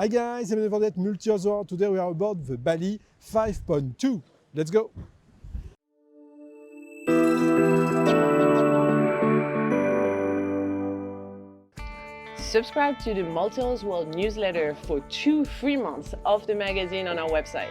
Hi guys, I'm at Multihullsworld. Today we are aboard the Bali 5.2. Let's go! Subscribe to the Multihullsworld newsletter for 2 free months of the magazine on our website.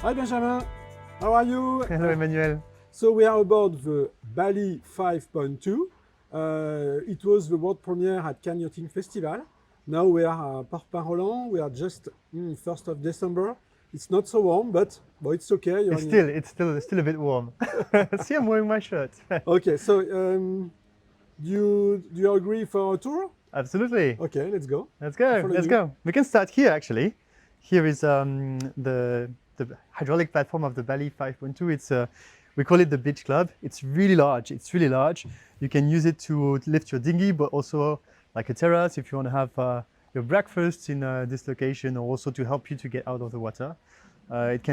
Hi Benjamin, how are you? Hello Emmanuel. So we are aboard the Bali 5.2. It was the world premiere at Cannes Yachting Festival. Now we are at Port-Pin-Rolland. We are just 1st of December. It's not so warm, but it's okay. It's still a bit warm. See, I'm wearing my shirt. Okay, so do you agree for a tour? Absolutely. Okay, let's go. Let's go. We can start here actually. Here is the hydraulic platform of the Bali 5.2. We call it the beach club. It's really large. You can use it to lift your dinghy, but also like a terrace if you want to have your breakfast in this location, or also to help you to get out of the water. It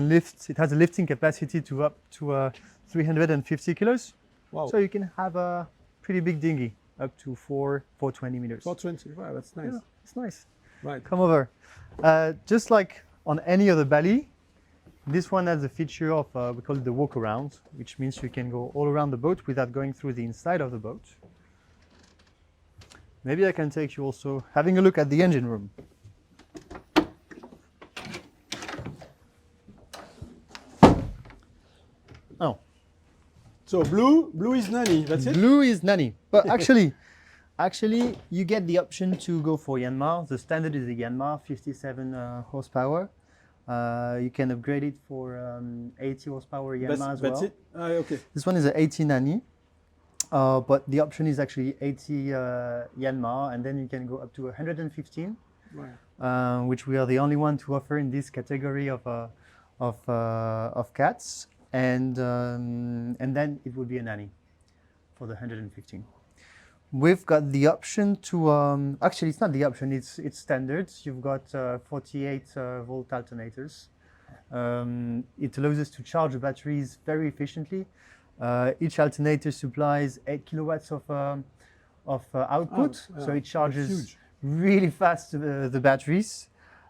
has a lifting capacity to up to 350 kilos. Wow. So you can have a pretty big dinghy, up to 420 meters. 420, wow, that's nice. Yeah, it's nice. Right. Come over. Just like on any other Bali, this one has a feature of, we call it the walk around, which means you can go all around the boat without going through the inside of the boat. Maybe I can take you also having a look at the engine room. Oh. So blue is nanny, that's it? Blue is nanny, but actually you get the option to go for Yanmar. The standard is a Yanmar, 57 horsepower. You can upgrade it for 80 horsepower Yanmar as well. That's it? Okay. This one is an 80 nanny, but the option is actually 80 Yanmar, and then you can go up to 115, Right. which we are the only one to offer in this category of cats. And then it would be a nanny for the 115. We've got the option to, actually it's not the option, it's standard. You've got 48 volt alternators. It allows us to charge the batteries very efficiently. Each alternator supplies 8 kilowatts of output, so it charges really fast the batteries.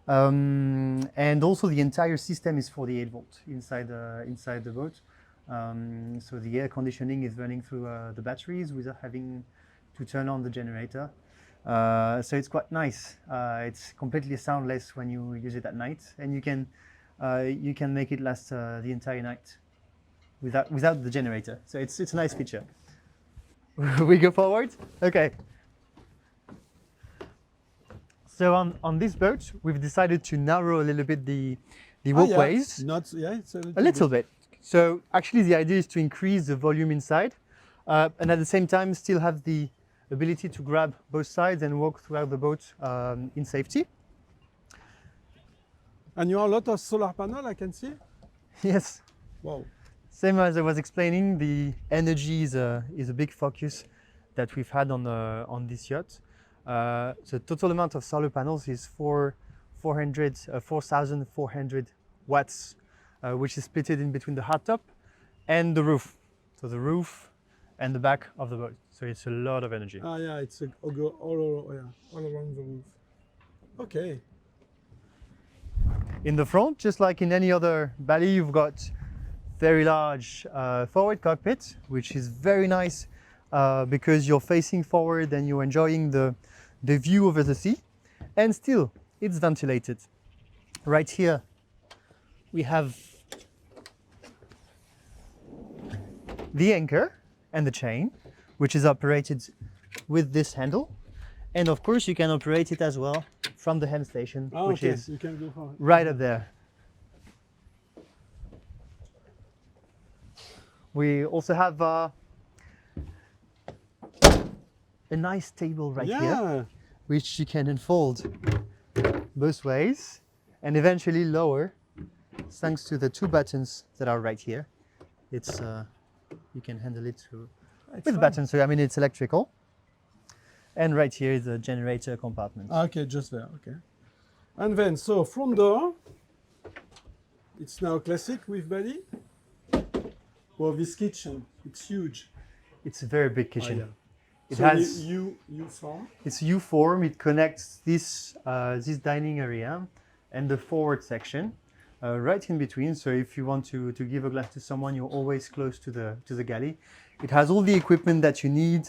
And also the entire system is 48 volt inside the boat. So the air conditioning is running through the batteries without having to turn on the generator. So it's quite nice. It's completely soundless when you use it at night, and you can make it last the entire night without the generator. So it's a nice feature. We go forward? Okay. So on this boat, we've decided to narrow a little bit the walkways. It's a little bit. So actually the idea is to increase the volume inside, and at the same time still have the ability to grab both sides and walk throughout the boat in safety. And you have a lot of solar panel, I can see? Yes. Wow. Same as I was explaining, the energy is a big focus that we've had on this yacht. The total amount of solar panels is 4,400 watts, which is split in between the hardtop and the roof. So the roof and the back of the boat. So it's a lot of energy. Yeah, it's all around the roof. Okay. In the front, just like in any other Bali, you've got very large forward cockpit, which is very nice because you're facing forward and you're enjoying the view over the sea, and still it's ventilated. Right here we have the anchor and the chain, which is operated with this handle, and of course you can operate it as well from the helm station, which is you can go right up there. We also have a nice table right here, which you can unfold both ways and eventually lower thanks to the 2 buttons that are right here. You can handle it with buttons, so I mean it's electrical. And right here is the generator compartment. Okay, just there, okay. And then, so front door, it's now classic with Bali. Well, this kitchen, it's huge. It's a very big kitchen. Yeah. It So has U form. it's U-form. It connects this this dining area and the forward section right in between. So if you want to give a glass to someone, you're always close to the galley. It has all the equipment that you need: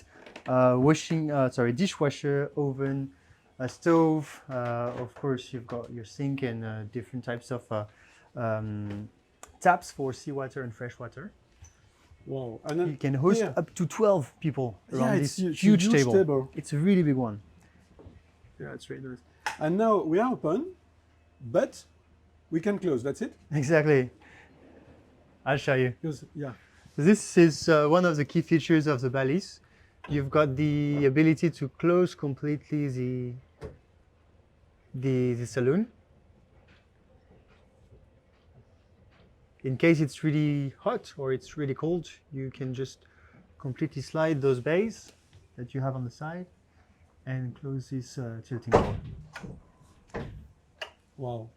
dishwasher, oven, a stove. Of course, you've got your sink and different types of taps for seawater and freshwater. Wow. And then You can host here, up to 12 people around yeah, this it's huge huge table. table. It's a really big one. Yeah, it's really nice. And now we are open, but we can close. That's it. Exactly. I'll show you. Because yeah, This is one of the key features of the Balis. You've got the ability to close completely the saloon. In case it's really hot or it's really cold, you can just completely slide those bays that you have on the side and close this tilting door. wow.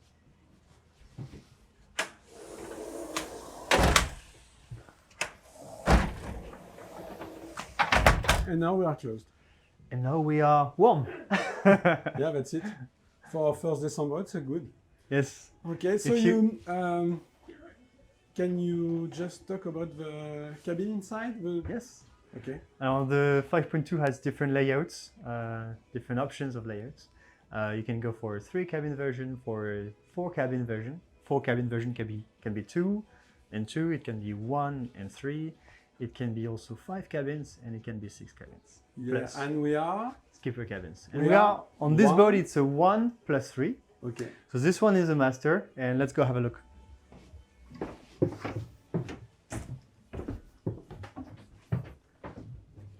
And now we are closed. And now we are warm. Yeah, that's it. For our first December, it's a good. Yes. Okay, so If you can you just talk about the cabin inside? Yes. Okay. Now the 5.2 has different layouts, different options of layouts. You can go for a 3-cabin version, for a 4-cabin version. 4-cabin version can be 2 and 2. It can be 1 and 3. It can be also 5 cabins, and it can be 6 cabins. Yeah, Plus and we are skipper cabins. And we we are are on this one- boat. It's a 1 plus 3. okay. So this one is a master, and let's go have a look.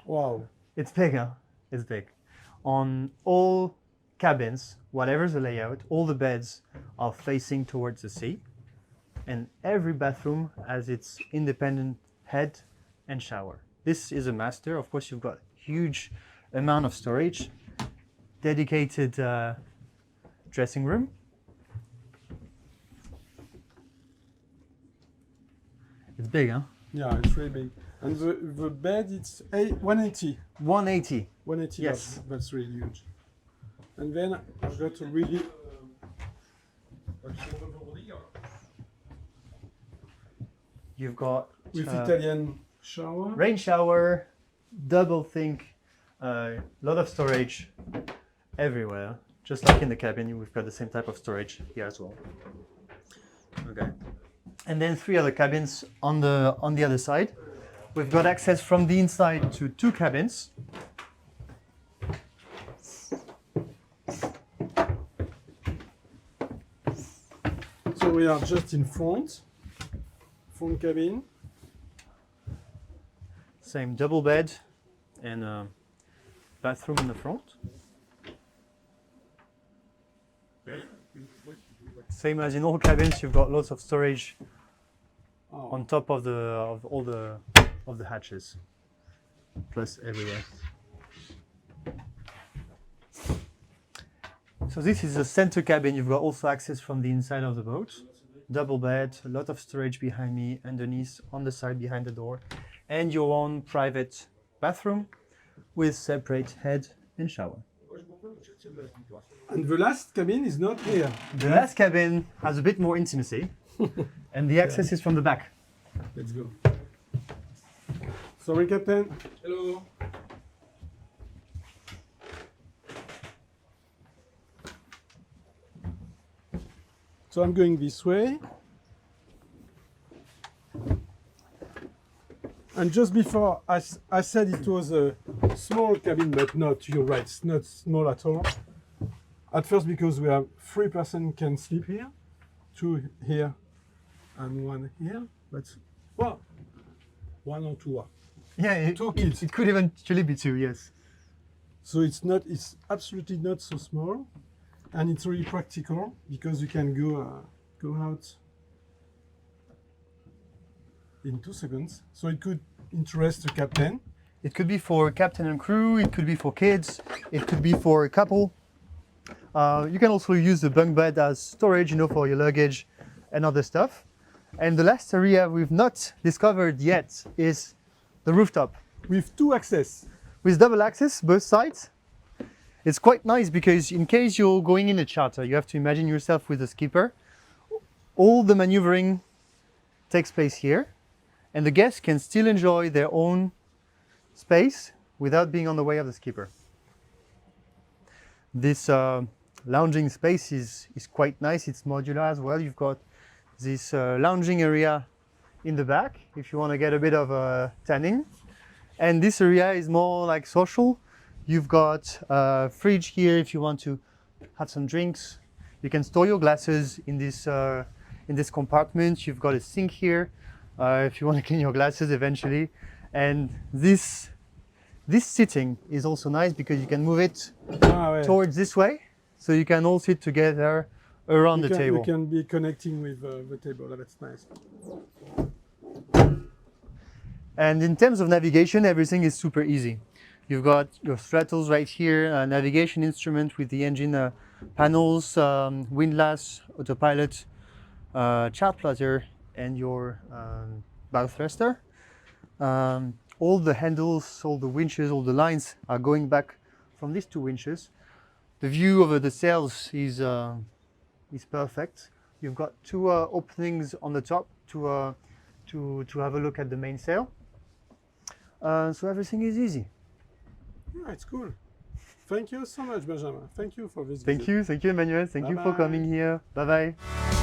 Wow. It's big, huh? It's big. On all cabins, whatever the layout, all the beds are facing towards the sea, and every bathroom has its independent head and shower. This is a master. Of course, you've got huge amount of storage, dedicated dressing room. It's big, huh? Yeah, it's really big. And the bed, it's 180. 180. 180. Yes. That's really huge. And then I've got a really You've got with Italian shower. rain shower, double sink, lot of storage everywhere. Just like in the cabin, we've got the same type of storage here as well. Okay. And then 3 other cabins on the other side. We've got access from the inside to 2 cabins. So we are just in front cabin. Same double bed and bathroom in the front. Same as in all cabins, you've got lots of storage Oh, on top of all the hatches, plus everywhere. So this is a center cabin. You've got also access from the inside of the boat. Double bed, a lot of storage behind me, underneath, on the side behind the door, and your own private bathroom with separate head and shower. and the last cabin is not here. The last cabin has a bit more intimacy, and the access is from the back. Let's go. Sorry, Captain. Hello. So I'm going this way. And just before I said it was a small cabin, but not, you're right, it's not small at all. At first because we have 3 persons can sleep here, 2 here and 1 here, but well, 1 or 2 are. Yeah, 2 kids. it could eventually be 2, yes. So it's absolutely not so small, and it's really practical because you can go out in 2 seconds. So it could interest the captain It could be for captain and crew, it could be for kids, it could be for a couple. You can also use the bunk bed as storage, you know, for your luggage and other stuff. And the last area we've not discovered yet is the rooftop. With 2 access. With double access, both sides. It's quite nice because in case you're going in a charter, you have to imagine yourself with a skipper. All the maneuvering takes place here, and the guests can still enjoy their own space without being on the way of the skipper. This lounging space is quite nice. It's modular as well. You've got this lounging area in the back if you want to get a bit of tanning. And this area is more like social. You've got a fridge here if you want to have some drinks. You can store your glasses in this compartment. You've got a sink here if you want to clean your glasses eventually. And this sitting is also nice because you can move it towards this way, so you can all sit together around the table. You can be connecting with the table. That's nice. And in terms of navigation, everything is super easy. You've got your throttles right here, a navigation instrument with the engine panels, windlass, autopilot, chart plotter, and your bow thruster. All the handles, all the winches, all the lines are going back from these 2 winches. The view over the sails is perfect. You've got 2 openings on the top to have a look at the mainsail. So everything is easy. Yeah, it's cool. Thank you so much, Benjamin. Thank you for this Thank visit. you, Emmanuel. Thank you for coming here. Bye bye.